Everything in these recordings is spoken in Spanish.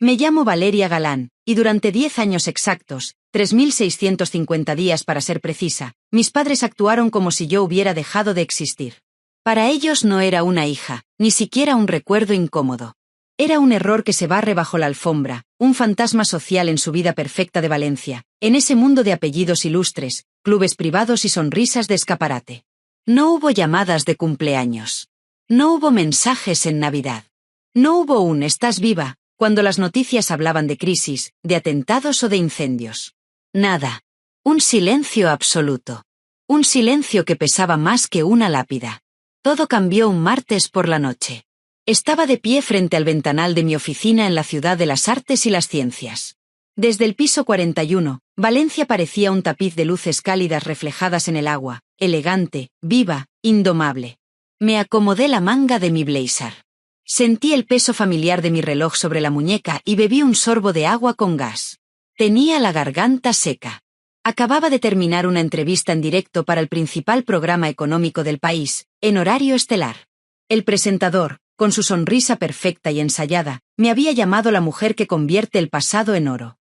Me llamo Valeria Galán, y durante 10 años exactos, 3.650 días para ser precisa, mis padres actuaron como si yo hubiera dejado de existir. Para ellos no era una hija, ni siquiera un recuerdo incómodo. Era un error que se barre bajo la alfombra, un fantasma social en su vida perfecta de Valencia, en ese mundo de apellidos ilustres, clubes privados y sonrisas de escaparate. No hubo llamadas de cumpleaños. No hubo mensajes en Navidad. No hubo un «estás viva» cuando las noticias hablaban de crisis, de atentados o de incendios. Nada. Un silencio absoluto. Un silencio que pesaba más que una lápida. Todo cambió un martes por la noche. Estaba de pie frente al ventanal de mi oficina en la ciudad de las artes y las ciencias. Desde el piso 41, Valencia parecía un tapiz de luces cálidas reflejadas en el agua, elegante, viva, indomable. Me acomodé la manga de mi blazer. Sentí el peso familiar de mi reloj sobre la muñeca y bebí un sorbo de agua con gas. Tenía la garganta seca. Acababa de terminar una entrevista en directo para el principal programa económico del país, en horario estelar. El presentador, con su sonrisa perfecta y ensayada, me había llamado la mujer que convierte el pasado en oro.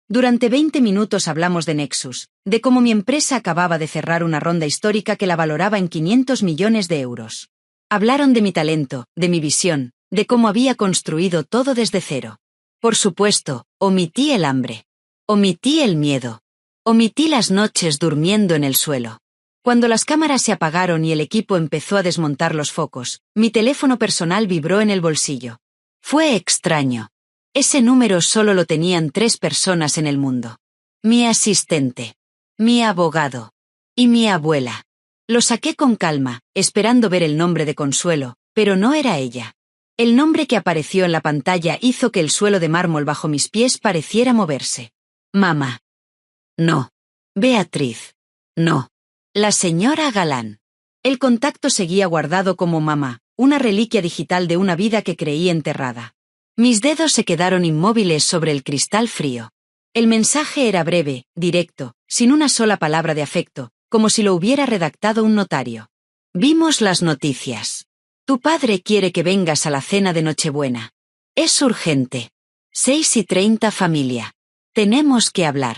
Durante 20 minutos hablamos de Nexus, de cómo mi empresa acababa de cerrar una ronda histórica que la valoraba en 500 millones de euros. Hablaron de mi talento, de mi visión, de cómo había construido todo desde cero. Por supuesto, omití el hambre. Omití el miedo. Omití las noches durmiendo en el suelo. Cuando las cámaras se apagaron y el equipo empezó a desmontar los focos, mi teléfono personal vibró en el bolsillo. Fue extraño. Ese número solo lo tenían 3 personas en el mundo. Mi asistente, mi abogado y mi abuela. Lo saqué con calma, esperando ver el nombre de Consuelo, pero no era ella. El nombre que apareció en la pantalla hizo que el suelo de mármol bajo mis pies pareciera moverse. Mamá. No. Beatriz. No. La señora Galán. El contacto seguía guardado como mamá, una reliquia digital de una vida que creí enterrada. Mis dedos se quedaron inmóviles sobre el cristal frío. El mensaje era breve, directo, sin una sola palabra de afecto, como si lo hubiera redactado un notario. Vimos las noticias. Tu padre quiere que vengas a la cena de Nochebuena. Es urgente. 6:30 familia. Tenemos que hablar.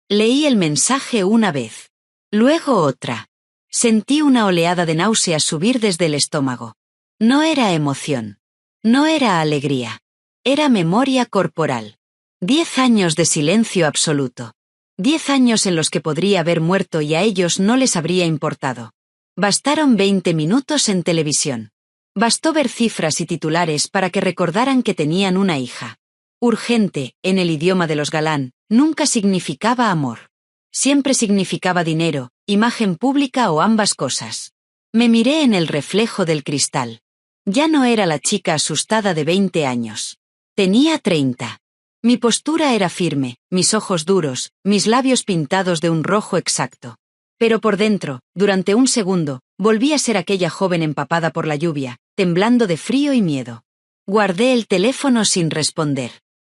Leí el mensaje una vez. Luego otra. Sentí una oleada de náuseas subir desde el estómago. No era emoción. No era alegría. Era memoria corporal. 10 años de silencio absoluto. 10 años en los que podría haber muerto y a ellos no les habría importado. Bastaron 20 minutos en televisión. Bastó ver cifras y titulares para que recordaran que tenían una hija. Urgente, en el idioma de los Galán, nunca significaba amor. Siempre significaba dinero, imagen pública o ambas cosas. Me miré en el reflejo del cristal. Ya no era la chica asustada de 20 años. Tenía 30. Mi postura era firme, mis ojos duros, mis labios pintados de un rojo exacto. Pero por dentro, durante un segundo, volví a ser aquella joven empapada por la lluvia, temblando de frío y miedo. Guardé el teléfono sin responder.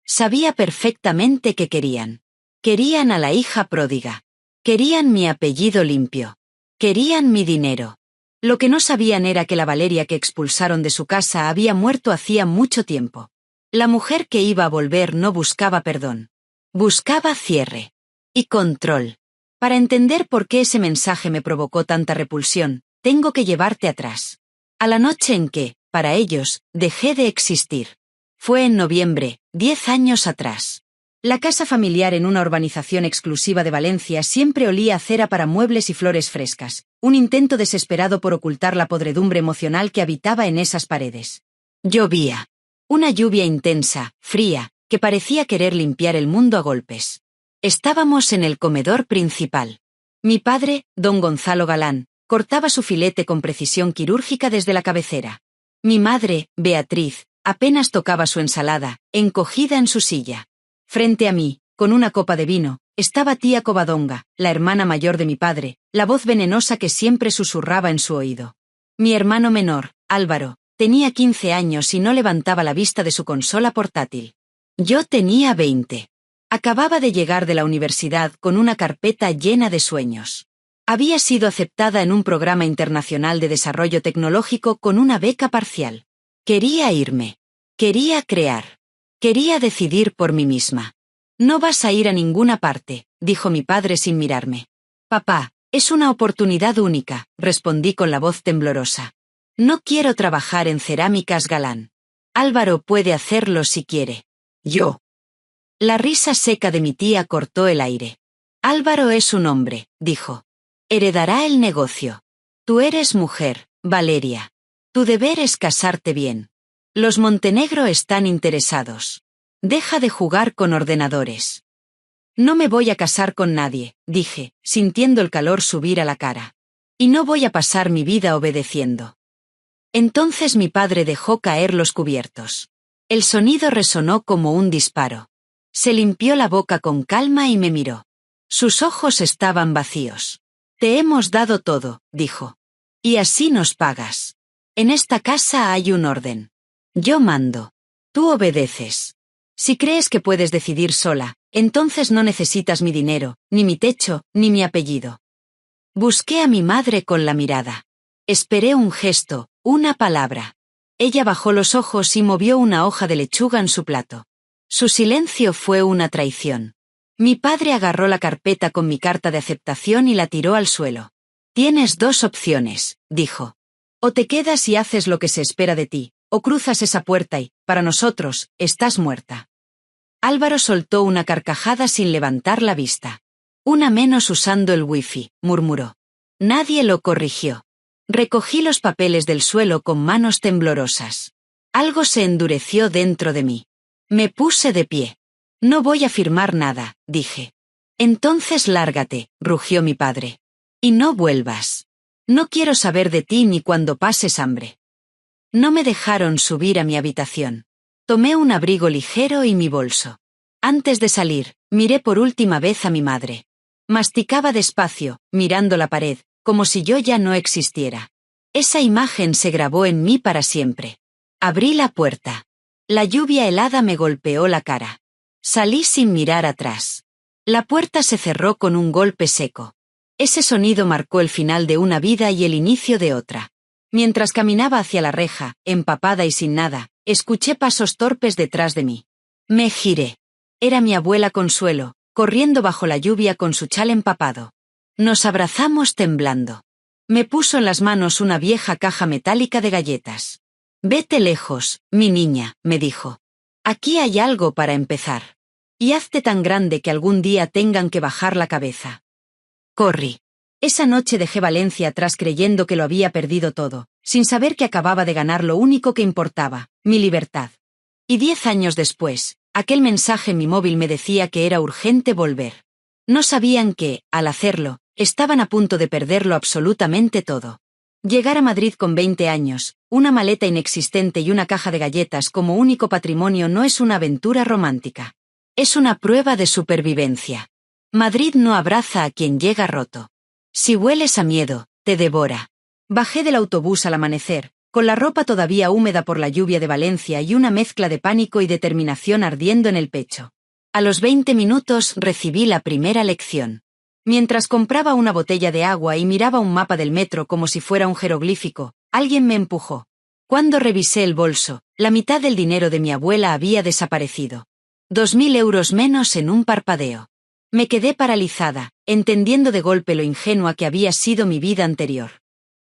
Sabía perfectamente qué querían. Querían a la hija pródiga. Querían mi apellido limpio. Querían mi dinero. Lo que no sabían era que la Valeria que expulsaron de su casa había muerto hacía mucho tiempo. La mujer que iba a volver no buscaba perdón. Buscaba cierre. Y control. Para entender por qué ese mensaje me provocó tanta repulsión, tengo que llevarte atrás. A la noche en que, para ellos, dejé de existir. Fue en noviembre, 10 años atrás. La casa familiar en una urbanización exclusiva de Valencia siempre olía a cera para muebles y flores frescas, un intento desesperado por ocultar la podredumbre emocional que habitaba en esas paredes. Llovía. Una lluvia intensa, fría, que parecía querer limpiar el mundo a golpes. Estábamos en el comedor principal. Mi padre, don Gonzalo Galán, cortaba su filete con precisión quirúrgica desde la cabecera. Mi madre, Beatriz, apenas tocaba su ensalada, encogida en su silla. Frente a mí, con una copa de vino, estaba tía Covadonga, la hermana mayor de mi padre, la voz venenosa que siempre susurraba en su oído. Mi hermano menor, Álvaro, tenía 15 años y no levantaba la vista de su consola portátil. Yo tenía 20. Acababa de llegar de la universidad con una carpeta llena de sueños. Había sido aceptada en un programa internacional de desarrollo tecnológico con una beca parcial. Quería irme. Quería crear. Quería decidir por mí misma. No vas a ir a ninguna parte, dijo mi padre sin mirarme. Papá, es una oportunidad única, respondí con la voz temblorosa. No quiero trabajar en Cerámicas Galán. Álvaro puede hacerlo si quiere. Yo. La risa seca de mi tía cortó el aire. Álvaro es un hombre, dijo. Heredará el negocio. Tú eres mujer, Valeria. Tu deber es casarte bien. Los Montenegro están interesados. Deja de jugar con ordenadores. No me voy a casar con nadie, dije, sintiendo el calor subir a la cara. Y no voy a pasar mi vida obedeciendo. Entonces mi padre dejó caer los cubiertos. El sonido resonó como un disparo. Se limpió la boca con calma y me miró. Sus ojos estaban vacíos. Te hemos dado todo, dijo. Y así nos pagas. En esta casa hay un orden. Yo mando. Tú obedeces. Si crees que puedes decidir sola, entonces no necesitas mi dinero, ni mi techo, ni mi apellido. Busqué a mi madre con la mirada. Esperé un gesto, una palabra. Ella bajó los ojos y movió una hoja de lechuga en su plato. Su silencio fue una traición. Mi padre agarró la carpeta con mi carta de aceptación y la tiró al suelo. Tienes dos opciones, dijo. O te quedas y haces lo que se espera de ti, o cruzas esa puerta y, para nosotros, estás muerta. Álvaro soltó una carcajada sin levantar la vista. Una menos usando el wifi, murmuró. Nadie lo corrigió. Recogí los papeles del suelo con manos temblorosas. Algo se endureció dentro de mí. Me puse de pie. No voy a firmar nada, dije. Entonces lárgate, rugió mi padre. Y no vuelvas. No quiero saber de ti ni cuando pases hambre. No me dejaron subir a mi habitación. Tomé un abrigo ligero y mi bolso. Antes de salir, miré por última vez a mi madre. Masticaba despacio, mirando la pared, como si yo ya no existiera. Esa imagen se grabó en mí para siempre. Abrí la puerta. La lluvia helada me golpeó la cara. Salí sin mirar atrás. La puerta se cerró con un golpe seco. Ese sonido marcó el final de una vida y el inicio de otra. Mientras caminaba hacia la reja, empapada y sin nada, escuché pasos torpes detrás de mí. Me giré. Era mi abuela Consuelo, corriendo bajo la lluvia con su chal empapado. Nos abrazamos temblando. Me puso en las manos una vieja caja metálica de galletas. Vete lejos, mi niña, me dijo. Aquí hay algo para empezar. Y hazte tan grande que algún día tengan que bajar la cabeza. Corrí. Esa noche dejé Valencia atrás creyendo que lo había perdido todo, sin saber que acababa de ganar lo único que importaba, mi libertad. Y 10 años después, aquel mensaje en mi móvil me decía que era urgente volver. No sabían que, al hacerlo, estaban a punto de perderlo absolutamente todo. Llegar a Madrid con 20 años, una maleta inexistente y una caja de galletas como único patrimonio no es una aventura romántica. Es una prueba de supervivencia. Madrid no abraza a quien llega roto. Si hueles a miedo, te devora. Bajé del autobús al amanecer, con la ropa todavía húmeda por la lluvia de Valencia y una mezcla de pánico y determinación ardiendo en el pecho. A los 20 minutos recibí la primera lección. Mientras compraba una botella de agua y miraba un mapa del metro como si fuera un jeroglífico, alguien me empujó. Cuando revisé el bolso, la mitad del dinero de mi abuela había desaparecido. 2.000 euros menos en un parpadeo. Me quedé paralizada, entendiendo de golpe lo ingenua que había sido mi vida anterior.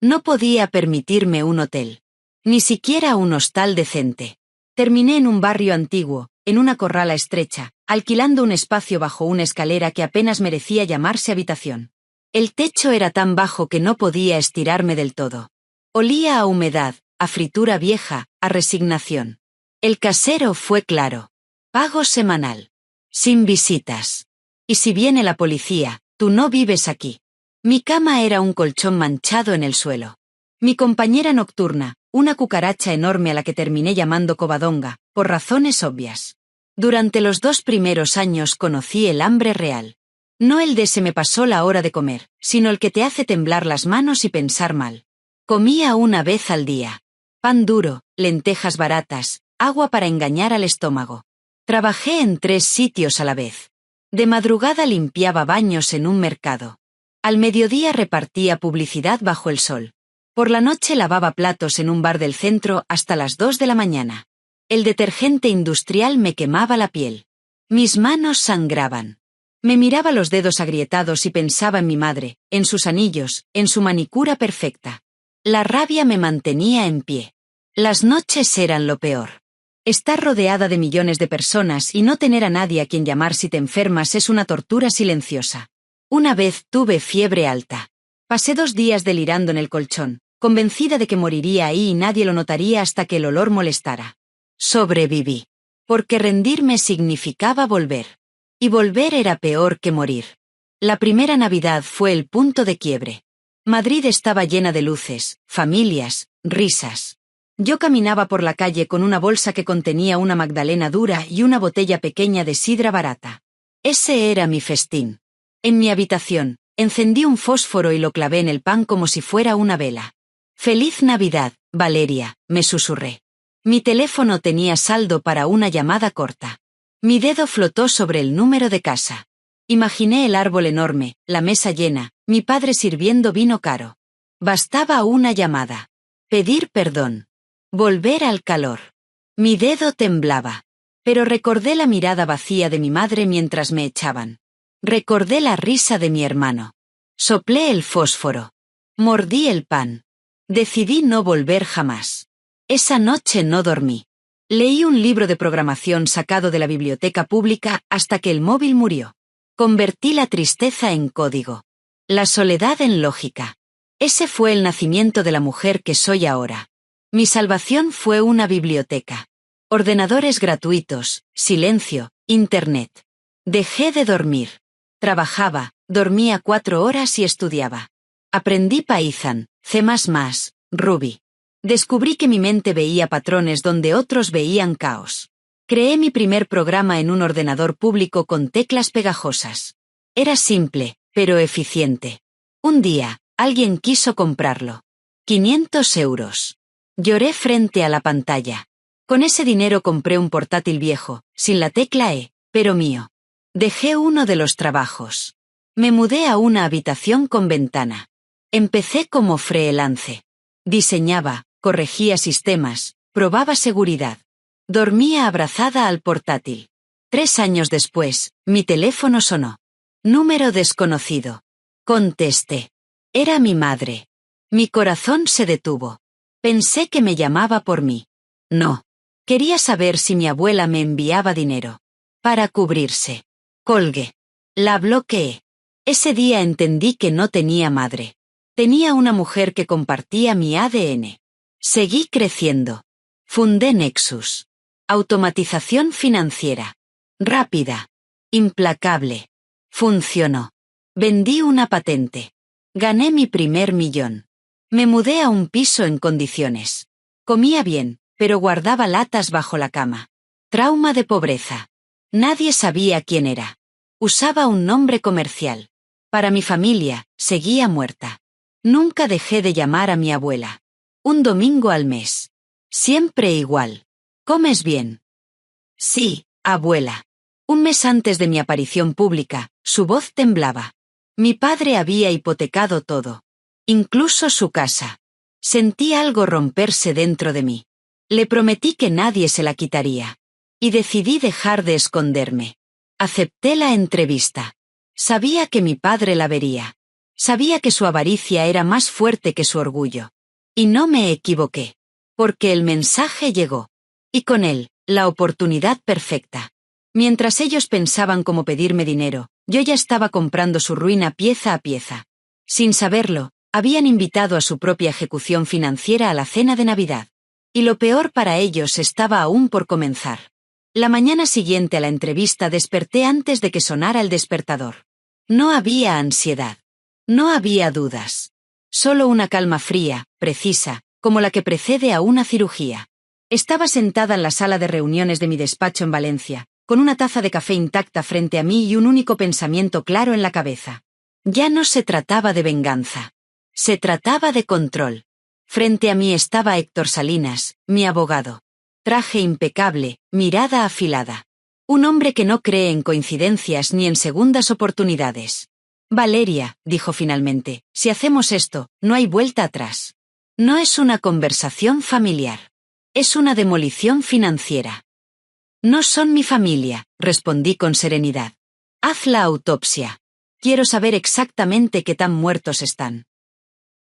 No podía permitirme un hotel. Ni siquiera un hostal decente. Terminé en un barrio antiguo, en una corrala estrecha, alquilando un espacio bajo una escalera que apenas merecía llamarse habitación. El techo era tan bajo que no podía estirarme del todo. Olía a humedad, a fritura vieja, a resignación. El casero fue claro. Pago semanal. Sin visitas. Y si viene la policía, tú no vives aquí. Mi cama era un colchón manchado en el suelo. Mi compañera nocturna, una cucaracha enorme a la que terminé llamando Covadonga, por razones obvias. Durante los 2 primeros años conocí el hambre real. No el de se me pasó la hora de comer, sino el que te hace temblar las manos y pensar mal. Comía una vez al día. Pan duro, lentejas baratas, agua para engañar al estómago. Trabajé en 3 sitios a la vez. De madrugada limpiaba baños en un mercado. Al mediodía repartía publicidad bajo el sol. Por la noche lavaba platos en un bar del centro hasta las 2 de la mañana. El detergente industrial me quemaba la piel. Mis manos sangraban. Me miraba los dedos agrietados y pensaba en mi madre, en sus anillos, en su manicura perfecta. La rabia me mantenía en pie. Las noches eran lo peor. Estar rodeada de millones de personas y no tener a nadie a quien llamar si te enfermas es una tortura silenciosa. Una vez tuve fiebre alta. Pasé 2 días delirando en el colchón, convencida de que moriría ahí y nadie lo notaría hasta que el olor molestara. Sobreviví. Porque rendirme significaba volver. Y volver era peor que morir. La primera Navidad fue el punto de quiebre. Madrid estaba llena de luces, familias, risas. Yo caminaba por la calle con una bolsa que contenía una magdalena dura y una botella pequeña de sidra barata. Ese era mi festín. En mi habitación, encendí un fósforo y lo clavé en el pan como si fuera una vela. «Feliz Navidad, Valeria», me susurré. Mi teléfono tenía saldo para una llamada corta. Mi dedo flotó sobre el número de casa. Imaginé el árbol enorme, la mesa llena, mi padre sirviendo vino caro. Bastaba una llamada. Pedir perdón. Volver al calor. Mi dedo temblaba. Pero recordé la mirada vacía de mi madre mientras me echaban. Recordé la risa de mi hermano. Soplé el fósforo. Mordí el pan. Decidí no volver jamás. Esa noche no dormí. Leí un libro de programación sacado de la biblioteca pública hasta que el móvil murió. Convertí la tristeza en código. La soledad en lógica. Ese fue el nacimiento de la mujer que soy ahora. Mi salvación fue una biblioteca. Ordenadores gratuitos, silencio, internet. Dejé de dormir. Trabajaba, dormía 4 horas y estudiaba. Aprendí Python, C++, Ruby. Descubrí que mi mente veía patrones donde otros veían caos. Creé mi primer programa en un ordenador público con teclas pegajosas. Era simple, pero eficiente. Un día, alguien quiso comprarlo. 500 euros. Lloré frente a la pantalla. Con ese dinero compré un portátil viejo, sin la tecla E, pero mío. Dejé uno de los trabajos. Me mudé a una habitación con ventana. Empecé como freelance. Diseñaba, corregía sistemas, probaba seguridad. Dormía abrazada al portátil. 3 años después, mi teléfono sonó. Número desconocido. Contesté. Era mi madre. Mi corazón se detuvo. Pensé que me llamaba por mí. No. Quería saber si mi abuela me enviaba dinero. Para cubrirse. Colgué. La bloqueé. Ese día entendí que no tenía madre. Tenía una mujer que compartía mi ADN. Seguí creciendo. Fundé Nexus. Automatización financiera. Rápida. Implacable. Funcionó. Vendí una patente. Gané mi primer millón. Me mudé a un piso en condiciones. Comía bien, pero guardaba latas bajo la cama. Trauma de pobreza. Nadie sabía quién era. Usaba un nombre comercial. Para mi familia, seguía muerta. Nunca dejé de llamar a mi abuela. Un domingo al mes. Siempre igual. ¿Comes bien? Sí, abuela. Un mes antes de mi aparición pública, su voz temblaba. Mi padre había hipotecado todo. Incluso su casa. Sentí algo romperse dentro de mí. Le prometí que nadie se la quitaría. Y decidí dejar de esconderme. Acepté la entrevista. Sabía que mi padre la vería. Sabía que su avaricia era más fuerte que su orgullo. Y no me equivoqué. Porque el mensaje llegó. Y con él, la oportunidad perfecta. Mientras ellos pensaban cómo pedirme dinero, yo ya estaba comprando su ruina pieza a pieza. Sin saberlo, habían invitado a su propia ejecución financiera a la cena de Navidad. Y lo peor para ellos estaba aún por comenzar. La mañana siguiente a la entrevista desperté antes de que sonara el despertador. No había ansiedad. No había dudas. Solo una calma fría, precisa, como la que precede a una cirugía. Estaba sentada en la sala de reuniones de mi despacho en Valencia, con una taza de café intacta frente a mí y un único pensamiento claro en la cabeza. Ya no se trataba de venganza. Se trataba de control. Frente a mí estaba Héctor Salinas, mi abogado. Traje impecable, mirada afilada. Un hombre que no cree en coincidencias ni en segundas oportunidades. Valeria, dijo finalmente, si hacemos esto, no hay vuelta atrás. No es una conversación familiar. Es una demolición financiera. No son mi familia, respondí con serenidad. Haz la autopsia. Quiero saber exactamente qué tan muertos están.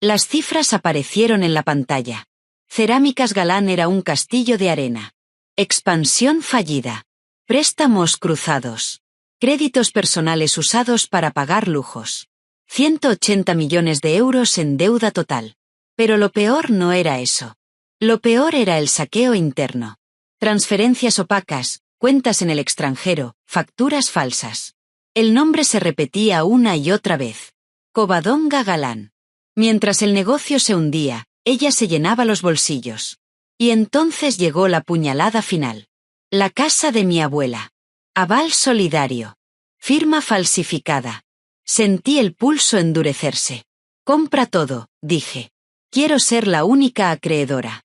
Las cifras aparecieron en la pantalla. Cerámicas Galán era un castillo de arena. Expansión fallida. Préstamos cruzados. Créditos personales usados para pagar lujos. 180 millones de euros en deuda total. Pero lo peor no era eso. Lo peor era el saqueo interno. Transferencias opacas, cuentas en el extranjero, facturas falsas. El nombre se repetía una y otra vez. Covadonga Galán. Mientras el negocio se hundía, ella se llenaba los bolsillos. Y entonces llegó la puñalada final. La casa de mi abuela. Aval solidario. Firma falsificada. Sentí el pulso endurecerse. Compra todo, dije. Quiero ser la única acreedora.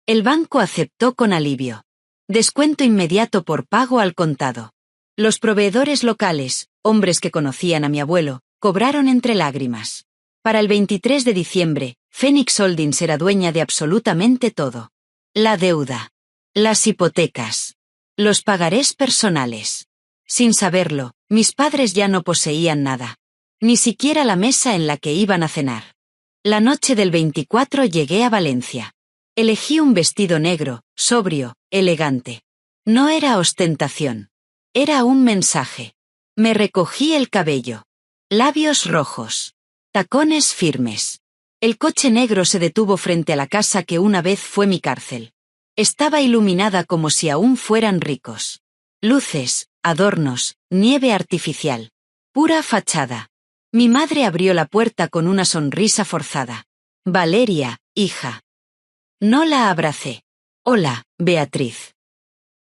El banco aceptó con alivio. Descuento inmediato por pago al contado. Los proveedores locales, hombres que conocían a mi abuelo, cobraron entre lágrimas. Para el 23 de diciembre, Phoenix Holdings era dueña de absolutamente todo. La deuda. Las hipotecas. Los pagarés personales. Sin saberlo, mis padres ya no poseían nada. Ni siquiera la mesa en la que iban a cenar. La noche del 24 llegué a Valencia. Elegí un vestido negro, sobrio, elegante. No era ostentación. Era un mensaje. Me recogí el cabello. Labios rojos. Tacones firmes. El coche negro se detuvo frente a la casa que una vez fue mi cárcel. Estaba iluminada como si aún fueran ricos. Luces, adornos, nieve artificial. Pura fachada. Mi madre abrió la puerta con una sonrisa forzada. Valeria, hija. No la abracé. Hola, Beatriz.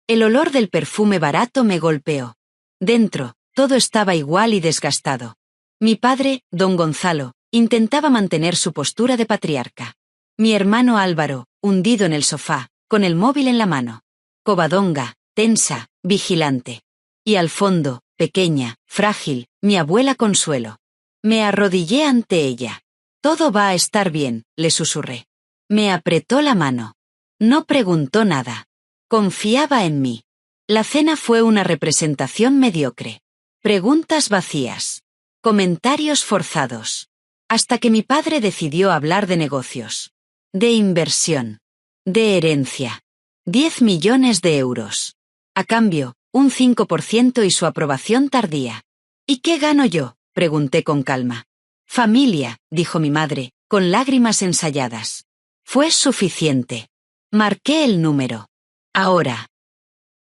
El olor del perfume barato me golpeó. Dentro, todo estaba igual y desgastado. Mi padre, don Gonzalo, intentaba mantener su postura de patriarca. Mi hermano Álvaro, hundido en el sofá, con el móvil en la mano. Covadonga, tensa, vigilante. Y al fondo, pequeña, frágil, mi abuela Consuelo. Me arrodillé ante ella. Todo va a estar bien, le susurré. Me apretó la mano. No preguntó nada. Confiaba en mí. La cena fue una representación mediocre. Preguntas vacías. Comentarios forzados. Hasta que mi padre decidió hablar de negocios. De inversión. De herencia. 10 millones de euros. A cambio, un 5% y su aprobación tardía. ¿Y qué gano yo?, pregunté con calma. Familia, dijo mi madre, con lágrimas ensayadas. Fue suficiente. Marqué el número. Ahora.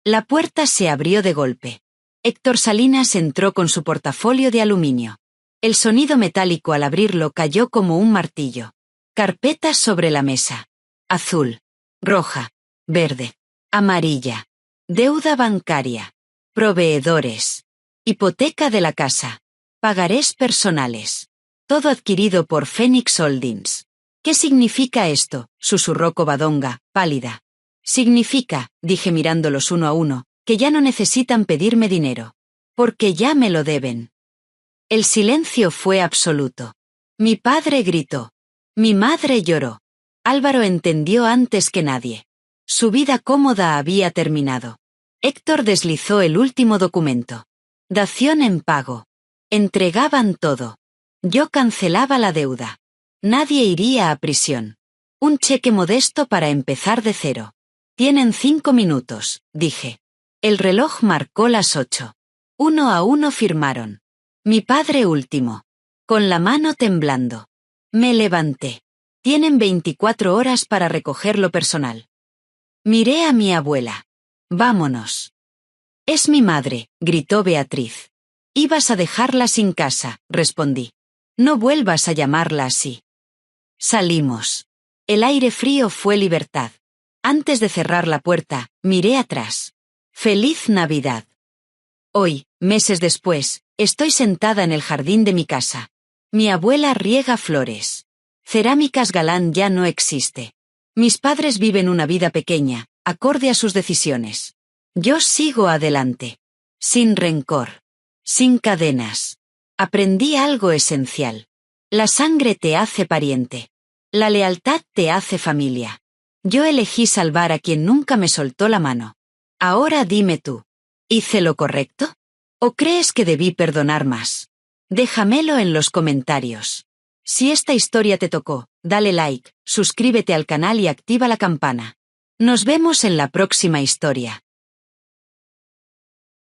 La puerta se abrió de golpe. Héctor Salinas entró con su portafolio de aluminio. El sonido metálico al abrirlo cayó como un martillo. Carpetas sobre la mesa. Azul. Roja. Verde. Amarilla. Deuda bancaria. Proveedores. Hipoteca de la casa. Pagarés personales. Todo adquirido por Phoenix Holdings. ¿Qué significa esto?, susurró Covadonga, pálida. Significa, dije mirándolos uno a uno, que ya no necesitan pedirme dinero. Porque ya me lo deben. El silencio fue absoluto. Mi padre gritó. Mi madre lloró. Álvaro entendió antes que nadie. Su vida cómoda había terminado. Héctor deslizó el último documento. Dación en pago. Entregaban todo. Yo cancelaba la deuda. Nadie iría a prisión. Un cheque modesto para empezar de cero. Tienen 5 minutos, dije. El reloj marcó las 8. 1 a 1 firmaron. Mi padre último. Con la mano temblando. Me levanté. Tienen 24 horas para recoger lo personal. Miré a mi abuela. Vámonos. Es mi madre, gritó Beatriz. Ibas a dejarla sin casa, respondí. No vuelvas a llamarla así. Salimos. El aire frío fue libertad. Antes de cerrar la puerta, miré atrás. ¡Feliz Navidad! Hoy, meses después, estoy sentada en el jardín de mi casa. Mi abuela riega flores. Cerámicas Galán ya no existe. Mis padres viven una vida pequeña, acorde a sus decisiones. Yo sigo adelante. Sin rencor. Sin cadenas. Aprendí algo esencial. La sangre te hace pariente. La lealtad te hace familia. Yo elegí salvar a quien nunca me soltó la mano. Ahora dime tú, ¿hice lo correcto? ¿O crees que debí perdonar más? Déjamelo en los comentarios. Si esta historia te tocó, dale like, suscríbete al canal y activa la campana. Nos vemos en la próxima historia.